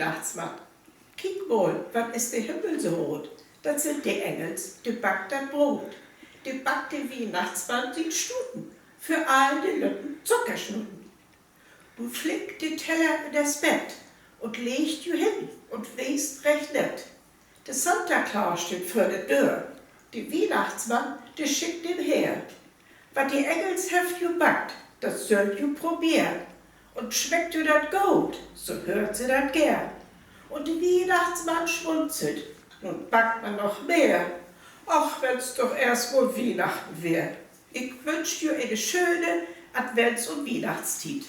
Weihnachtsmann. Kiek mal, wat ist der Himmel so rot? Das sind die Engels, die backt das Brot. Die backt der Weihnachtsmann die Stuten, für all die Lütten Zuckerschnuten. Du flickt die Teller in das Bett und legt du hin und wehst recht nett. Der Santa Claus steht vor der Tür, die Weihnachtsmann, der schickt ihn her. Wat die Engels heft ju backt, das sollt ju probieren. Und schmeckt ju dat gut, so hört sie dat gern. Und der Weihnachtsmann schmunzelt, nun backt man noch mehr. Ach, wenn's doch erst wohl Weihnachten wär. Ich wünsch dir eine schöne Advents- und Weihnachtstied.